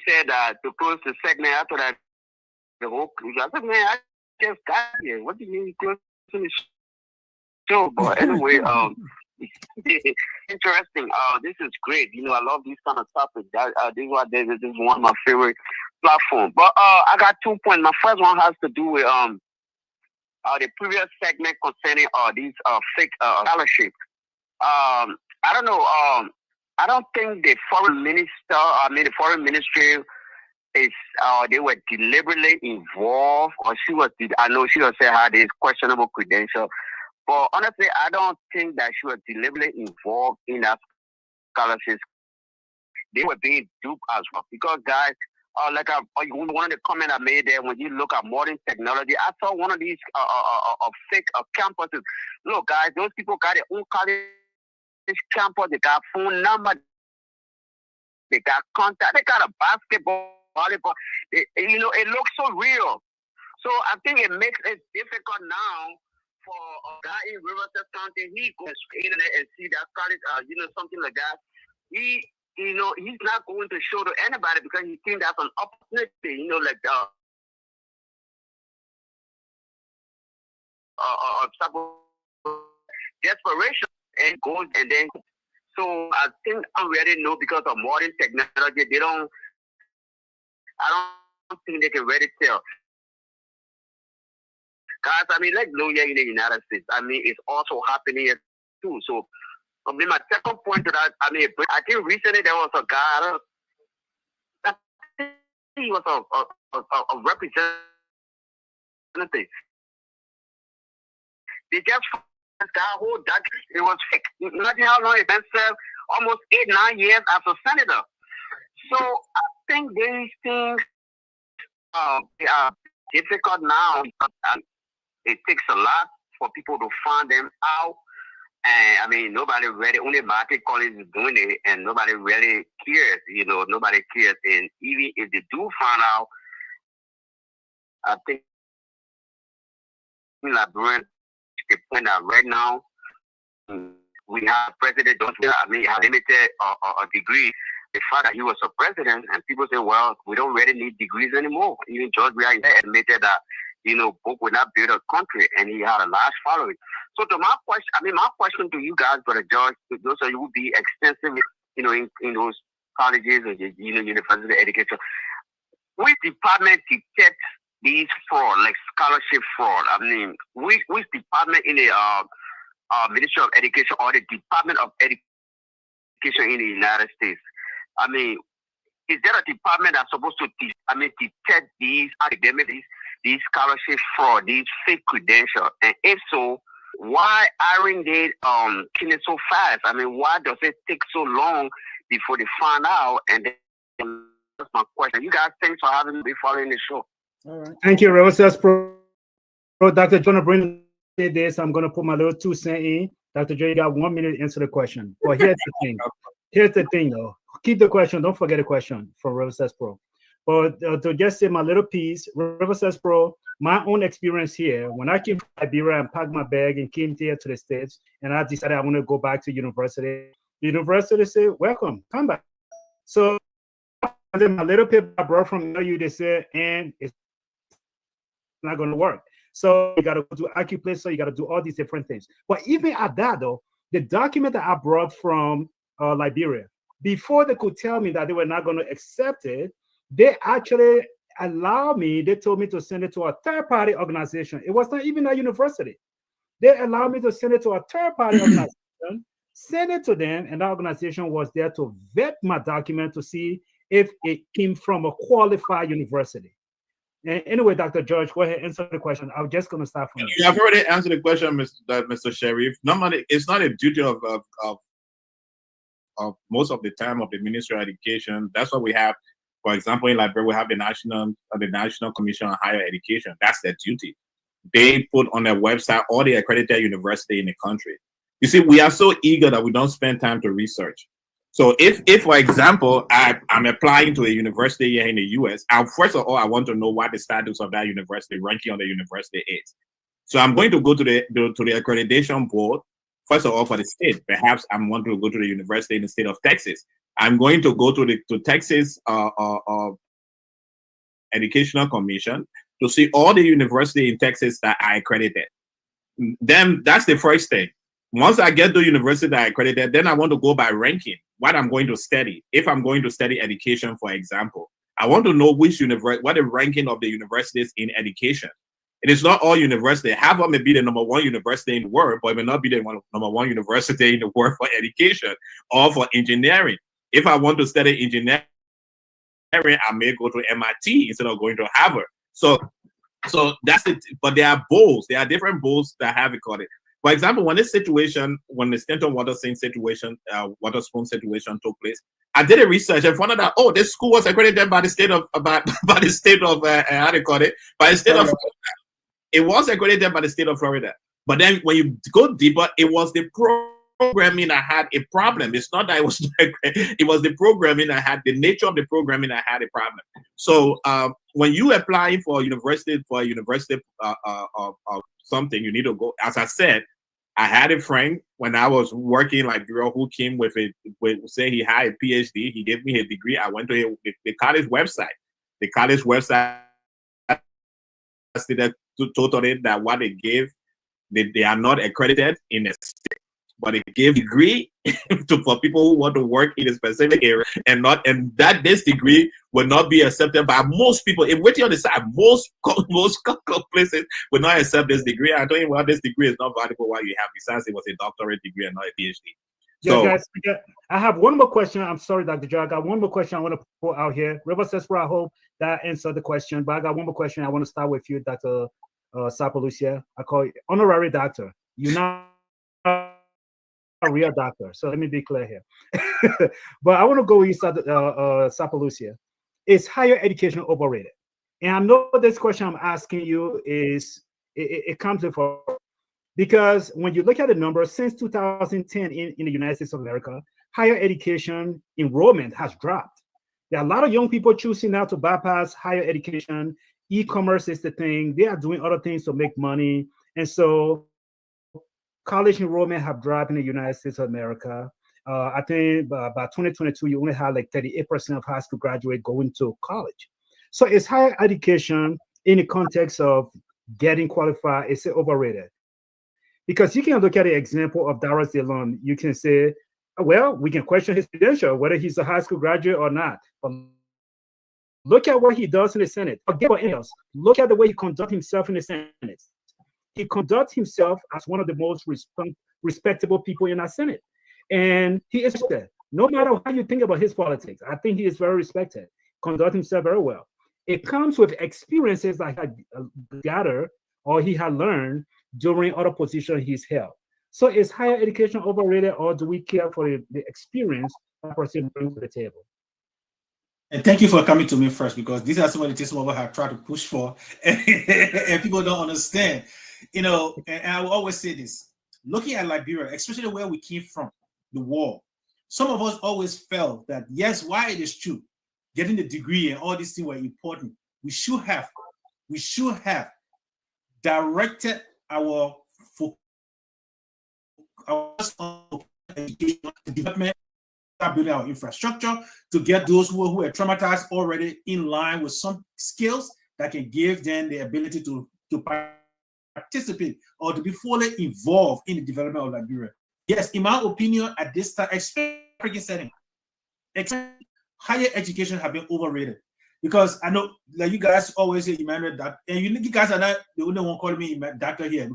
said to close the segment after that. The whole I said, man, I just got here. What do you mean close to the show? But anyway, interesting. This is great. You know, I love these kind of topics. This is one of my favorite platforms. But I got 2 points. My first one has to do with the previous segment concerning these fake scholarships. I don't know. I don't think the foreign ministry is they were deliberately involved, or I know she was saying had this questionable credential. But honestly, I don't think that she was deliberately involved in that scholarships. They were being duped as well. Because guys, like one of the comments I made there, when you look at modern technology, I saw one of these fake campuses. Look, guys, those people got their own college campus. They got phone number. They got contact. They got a basketball volleyball. It looks so real. So I think it makes it difficult now for a guy in Riverside County. He goes to the internet and see that college, something like that. He's not going to show to anybody because he thinks that's an opportunity. Type of desperation and goes and then. So I think I already know because of modern technology, I don't think they can really tell. Guys, like lawyer in the United States, it's also happening here too. So, my second point to that, I think recently there was a guy, I think he was a representative. They just that whole that it was fake. Imagine how long it been served, almost 8-9 years as a senator. So I think these things they are difficult now. It takes a lot for people to find them out. And nobody really, only Martin Collins is doing it, and nobody really cares. Nobody cares. And even if they do find out, I think LIBERIA the point that right now we have President Johnson. Has limited a degree. The fact that he was a president, and people say, well, we don't really need degrees anymore. Even George Weah admitted that book will not build a country, and he had a large following. So to my question to you guys, Brother George, to those of you who be extensive, in those colleges or university education, which department detects these fraud, like scholarship fraud? Which department in the Ministry of Education or the Department of Education in the United States? Is there a department that's supposed to detect these academic, these scholarship fraud, these fake credentials? And if so, why aren't they killing so fast? Why does it take so long before they find out? And then that's my question. You guys, thanks for having me following the show. All right. Thank you, Riverside Pro. Dr. Jonah Brindley did this. I'm going to put my little 2 cents in. Dr. J, you got 1 minute to answer the question. But here's the thing. Here's the thing, though. Keep the question. Don't forget the question from Riverside Pro. But to just say my little piece, Riverside Pro, my own experience here, when I came to Liberia and packed my bag and came here to the States, and I decided I want to go back to university, the university said, welcome, come back. So and then my little paper I brought from you, they said, and it's not going to work. So you got to go to Acuplace, so you got to do all these different things. But even at that, though, the document that I brought from Liberia, before they could tell me that they were not going to accept it, they actually allowed me, they told me to send it to a third-party organization. It was not even a university. They allowed me to send it to a third-party organization, send it to them, and that organization was there to vet my document to see if it came from a qualified university. And anyway, Dr. George, go ahead and answer the question. I'm just going to start from you. Have already answered the question, Mr. Sheriff. Normally, it's not a duty of most of the time of the Ministry of Education. That's what we have. For example, in Liberia, we have the National Commission on Higher Education. That's their duty. They put on their website all the accredited university in the country. You see, we are so eager that we don't spend time to research. So if for example, I'm applying to a university here in the US, first of all, I want to know what the status of that university, ranking on the university is. So I'm going to go to the accreditation board, first of all, for the state. Perhaps I want to go to the university in the state of Texas. I'm going to go to Texas Educational Commission to see all the universities in Texas that are accredited. Then that's the first thing. Once I get to university that are accredited, then I want to go by ranking, what I'm going to study. If I'm going to study education, for example, I want to know which university, what the ranking of the universities in education. It is not all universities. Harvard may be the #1 university in the world, but it may not be the #1 university in the world for education or for engineering. If I want to study engineering, I may go to MIT instead of going to Harvard. So that's it. But there are bowls. There are different bowls that have recorded. For example, when the Stanton Waterspoon situation took place, I did a research and found out that this school was accredited by the state of how they call it, by the state of Florida. It was accredited by the state of Florida. But then when you go deeper, it was the programming I had a problem. It's not that it was it was the programming I had, the nature of the programming I had a problem. So when you apply for a university something, you need to go. As I said, I had a friend when I was working like Bureau who came with say he had a PhD. He gave me a degree. I went to the college website. The college website stated totally that what they gave, they are not accredited in a state, but it gave degree for people who want to work in a specific area, and that this degree will not be accepted by most people. If waiting on the side, most places will not accept this degree. I don't even know this degree is not valuable while you have, besides it was a doctorate degree and not a PhD. So guys, I have one more question. I'm sorry, Dr. Joe. I got one more question I want to put out here. River says, I hope that answered the question, but I got one more question. I want to start with you, Dr. Sapalucia. I call you honorary doctor. You're not a real doctor, so let me be clear here. But I want to go with you, Sapalucia. Is higher education overrated? And I know this question I'm asking you is it comes before, because when you look at the numbers since 2010 in the United States of America, higher education enrollment has dropped. There are a lot of young people choosing now to bypass higher education. E-commerce is the thing. They are doing other things to make money, and so college enrollment have dropped in the United States of America. I think by 2022, you only had like 38% of high school graduates going to college. So is higher education in the context of getting qualified, is it overrated? Because you can look at the example of Darius DeLon. You can say, well, we can question his credential, whether he's a high school graduate or not. But look at what he does in the Senate. Forget what else. Look at the way he conducts himself in the Senate. He conducts himself as one of the most respectable people in our Senate. And he is respected. No matter how you think about his politics, I think he is very respected. Conduct himself very well. It comes with experiences that he had gathered or he had learned during other positions he's held. So is higher education overrated, or do we care for the experience that person brings to the table? And thank you for coming to me first, because these are some of the things some of us have tried to push for, and people don't understand. You know, and I will always say this, looking at Liberia, especially where we came from, the war, some of us always felt that, yes, while it is true, getting the degree and all these things were important, we should have directed our education, the development, building our infrastructure to get those who are traumatized already in line with some skills that can give them the ability to participate or to be fully involved in the development of Liberia. Yes, in my opinion, at this time, especially setting, higher education have been overrated, because I know, like you guys always say, Emmanuel, that, and you guys are not the only one calling me doctor here,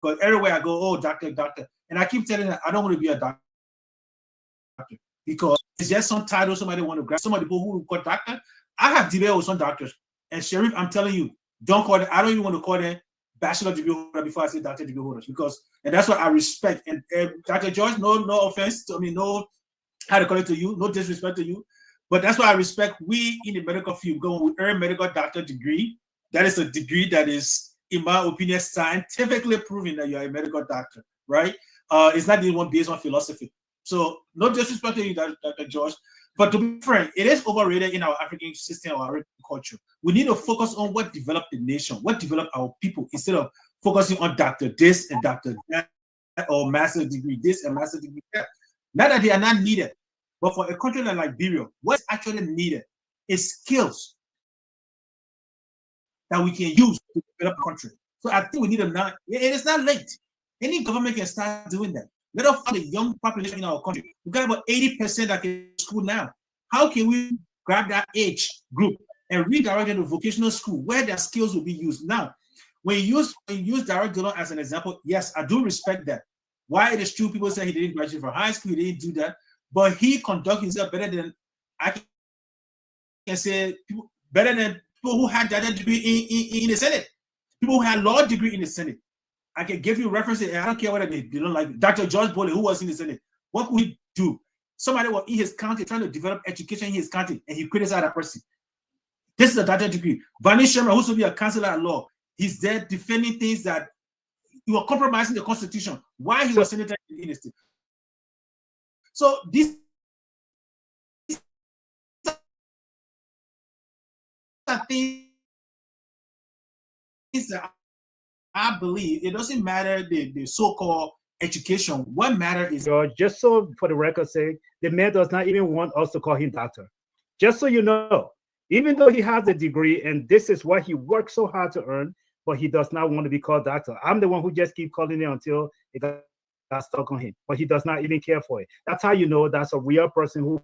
because everywhere I go, oh, doctor, and I keep telling them I don't want to be a doctor, because it's just some title somebody want to grab. Some of the people who call doctor, I have debated with some doctors, and Sheriff, I'm telling you, don't call them. I don't even want to call them bachelor degree holder before I say doctor degree holders, because, and that's what I respect. And Dr. George, no offense to me, no how to call it to you, no disrespect to you, but that's why I respect we in the medical field go with earn medical doctor degree. That is a degree that is, in my opinion, scientifically proven that you're a medical doctor, right? It's not the one based on philosophy. So no disrespect to you, Dr. George, but to be frank, it is overrated in our African system or African culture. We need to focus on what developed the nation, what developed our people, instead of focusing on doctor this and doctor that, or master's degree this and master's degree that. Not that they are not needed, but for a country like Liberia, what's actually needed is skills that we can use to develop a country. So I think we need them now. It is not late. Any government can start doing that. Let us find the young population in our country. We got about 80% that can school now. How can we grab that age group and redirect them to vocational school where their skills will be used? Now, when you use Direct Dillon as an example, yes, I do respect that. Why it is true, people say he didn't graduate from high school, he didn't do that, but he conducted himself better than, I can say, better than people who had that degree in the Senate, people who had law degree in the Senate. I can give you references, and I don't care whether they don't like Dr. George Bowley, who was in the Senate. What could he do? Somebody was in his county trying to develop education in his county, and he criticized that person. This is a doctorate degree. Barney Sherman, who should be a counselor at law, he's there defending things that you are compromising the Constitution. Why he was senator in the state. So these are things that I believe it doesn't matter the so-called education. What matters is, George, just so for the record's sake, the man does not even want us to call him doctor. Just so you know, even though he has a degree and this is what he worked so hard to earn, but he does not want to be called doctor. I'm the one who just keep calling it until it got stuck on him, but he does not even care for it. That's how you know that's a real person who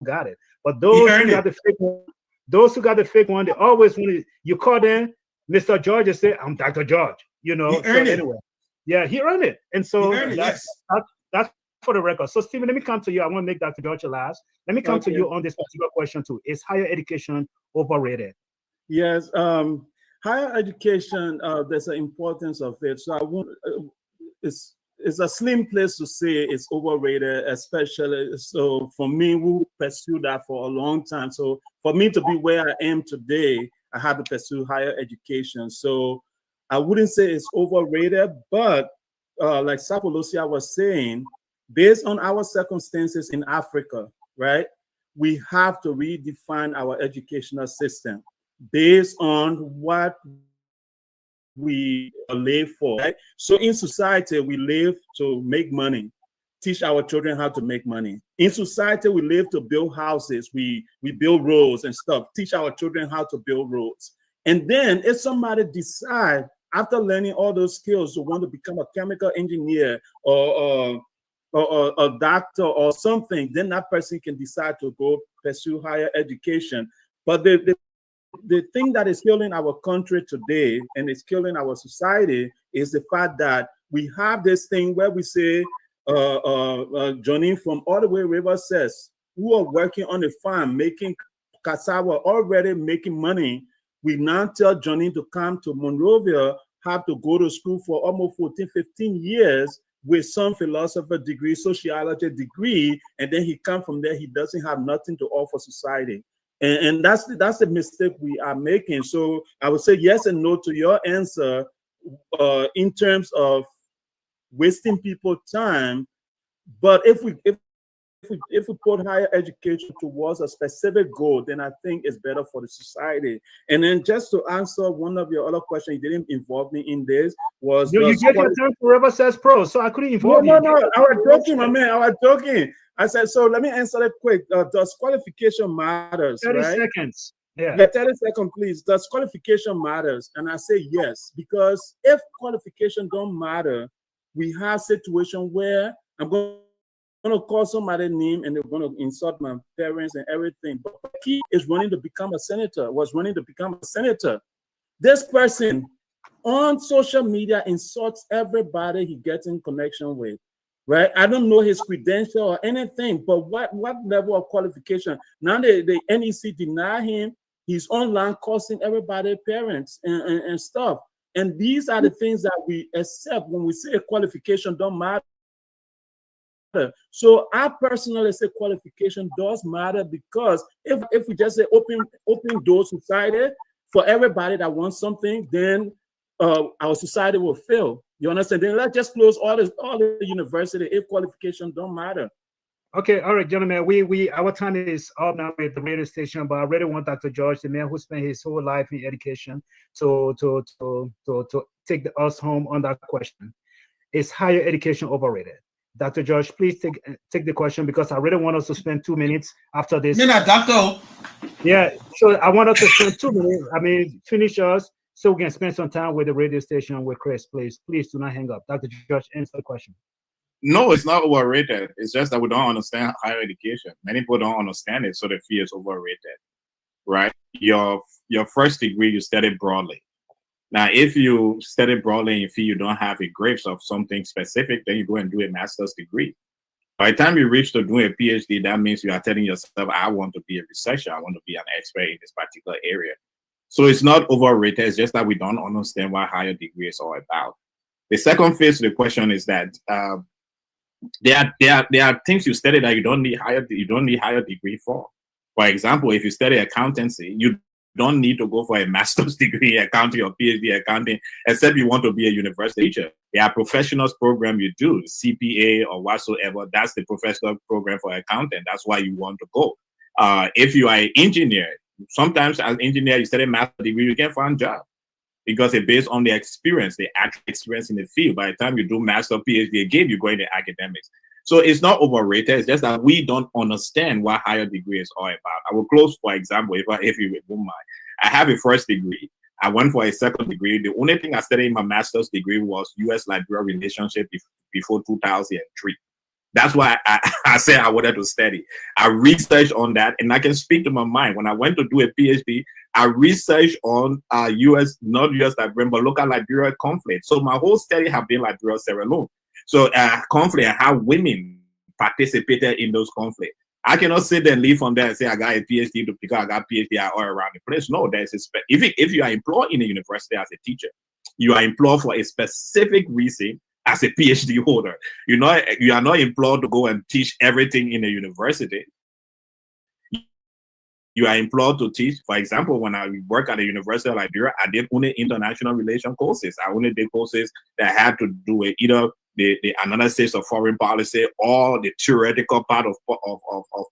got it. But those who got the fake one, they always want to, you call them Mr. George and say, I'm Dr. George, you know. So anyway, yeah, he earned it. And so that's for the record. So Stephen, let me come to you. I want to make Dr. George last. Let me come to you on this particular question too. Is higher education overrated? Yes, higher education, there's an importance of it. So I won't, it's a slim place to say it's overrated, especially so for me who pursued that for a long time. So for me to be where I am today, I had to pursue higher education. So I wouldn't say it's overrated, but like Sapolosia was saying, based on our circumstances in Africa, right, we have to redefine our educational system based on what we live for, right? So in society, we live to make money, teach our children how to make money. In society, we live to build houses, we build roads and stuff, teach our children how to build roads. And then if somebody decide after learning all those skills to want to become a chemical engineer or a doctor or something, then that person can decide to go pursue higher education. But the thing that is killing our country today and is killing our society is the fact that we have this thing where we say, Johnny from all the way River says, who are working on the farm, making cassava, already making money. We now tell Johnny to come to Monrovia, have to go to school for almost 14, 15 years with some philosophy degree, sociology degree, and then he come from there, he doesn't have nothing to offer society. And that's the mistake we are making. So I would say yes and no to your answer in terms of wasting people's time. But if we put higher education towards a specific goal, then I think it's better for the society. And then just to answer one of your other questions, you didn't involve me in this, was you get your turn Forever Says Pro, so I couldn't involve you. No, I was joking, my man. I was joking. I said, so let me answer that quick. Does qualification matters? 30 right? seconds. Yeah, 30 seconds, please. Does qualification matters? And I say yes, because if qualification don't matter, we have situation where I'm going to call somebody's name and they're going to insult my parents and everything. But he is running to become a senator, was running to become a senator. This person on social media insults everybody he gets in connection with. Right? I don't know his credential or anything, but what level of qualification? Now the NEC deny him. He's online cursing everybody, parents and stuff. And these are the things that we accept when we say qualification don't matter. So I personally say qualification does matter, because if we just say open door society for everybody that wants something, then our society will fail. You understand? Then let's just close all the university if qualification don't matter. Okay, all right, gentlemen. We our time is up now at the radio station, but I really want Dr. George, the man who spent his whole life in education, to take us home on that question. Is higher education overrated? Dr. George, please take the question, because I really want us to spend 2 minutes after this. Doctor. Yeah, so I want us to spend 2 minutes. I mean, finish us so we can spend some time with the radio station with Chris. Please do not hang up. Dr. George, answer the question. No, it's not overrated. It's just that we don't understand higher education. Many people don't understand it, so they feel it's overrated, right? Your first degree, you study broadly. Now, if you study broadly and you feel you don't have a grasp of something specific, then you go and do a master's degree. By the time you reach to do a PhD, that means you are telling yourself, I want to be a researcher. I want to be an expert in this particular area. So it's not overrated. It's just that we don't understand what higher degree is all about. The second phase to the question is that there are things you study that you don't need higher degree for. For example, if you study accountancy, you don't need to go for a master's degree in accounting or PhD accounting, except you want to be a university teacher. There are professionals program you do, CPA or whatsoever. That's the professional program for accountant. That's why you want to go. If you are an engineer, sometimes as engineer, you study a master's degree, you can't find a job because it's based on the experience, the actual experience in the field. By the time you do master PhD again, you go into academics. So it's not overrated. It's just that we don't understand what higher degree is all about. I will close, for example, if you won't mind. I have a first degree. I went for a second degree. The only thing I studied in my master's degree was U.S.-Liberia relationship before 2003. That's why I said I wanted to study. I researched on that, and I can speak to my mind. When I went to do a PhD, I researched on U.S., not U.S.-Liberia, but local Liberia conflict. So my whole study have been Liberia, Sierra Leone. So conflict and how women participated in those conflicts. I cannot sit there and leave from there and say I got a PhD because I got PhD all around the place. No, there's a if you are employed in a university as a teacher, you are employed for a specific reason as a PhD holder. You are not employed to go and teach everything in a university. You are employed to teach. For example, when I work at the University of Liberia, I did only international relation courses. I only did courses that had to do with either the analysis of foreign policy or the theoretical part of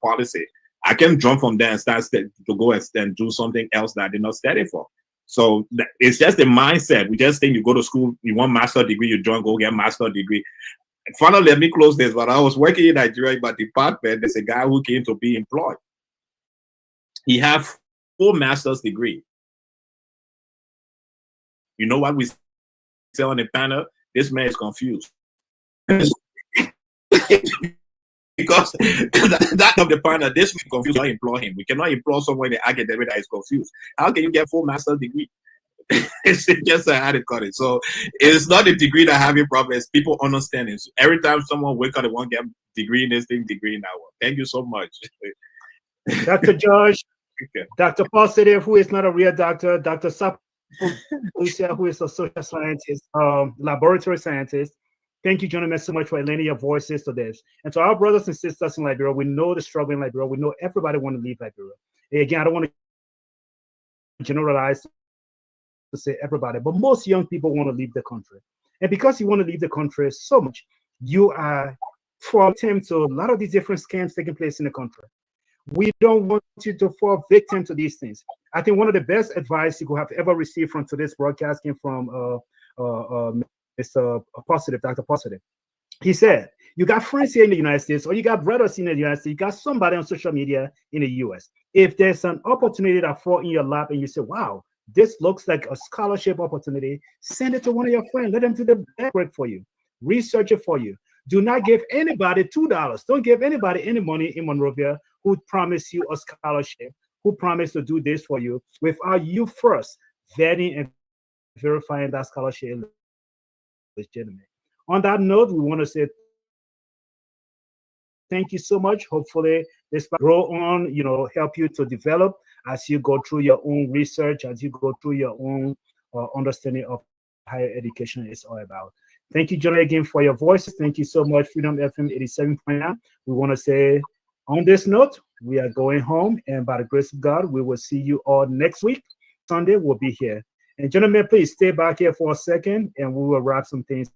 policy. I can jump from there and start to go and do something else that I did not study for. So it's just the mindset. We just think you go to school, you want master degree, you join, go get master degree. And finally, let me close this. When I was working in Nigeria in my department, there's a guy who came to be employed. He have 4 master's degree. You know what we say on the panel? This man is confused. Because that of the panel, this is confused. I employ him. We cannot employ someone in the academic that is confused. How can you get 4 master's degree? It's just how to cut it. So it's not the degree that having problems. People understanding. So every time someone wake up, they want to get degree in this thing, degree in that one. Thank you so much. Dr. George, okay. Dr. Positive, who is not a real doctor, Dr. Sapo, who is a social scientist, laboratory scientist. Thank you, gentlemen, so much for lending your voices to this. And to our brothers and sisters in Liberia, we know the struggle in Liberia. We know everybody want to leave Liberia. And again, I don't want to generalize to say everybody, but most young people want to leave the country. And because you want to leave the country so much, you are fall victim to a lot of these different scams taking place in the country. We don't want you to fall victim to these things. I think one of the best advice you could have ever received from today's broadcast came from Mr. Positive, Dr. Positive. He said, you got friends here in the United States, or you got brothers in the United States, you got somebody on social media in the US. If there's an opportunity that falls in your lap and you say, wow, this looks like a scholarship opportunity, send it to one of your friends. Let them do the work for you. Research it for you. Do not give anybody $2. Don't give anybody any money in Monrovia who promise you a scholarship, who promise to do this for you without you first vetting and verifying that scholarship is legitimate. On that note, we want to say thank you so much. Hopefully this will grow on, help you to develop as you go through your own research, as you go through your own understanding of higher education is all about. Thank you, John, again for your voices. Thank you so much, Freedom FM 87.9. We want to say on this note, we are going home, and by the grace of God, we will see you all next week. Sunday, we'll be here. And gentlemen, please stay back here for a second, and we will wrap some things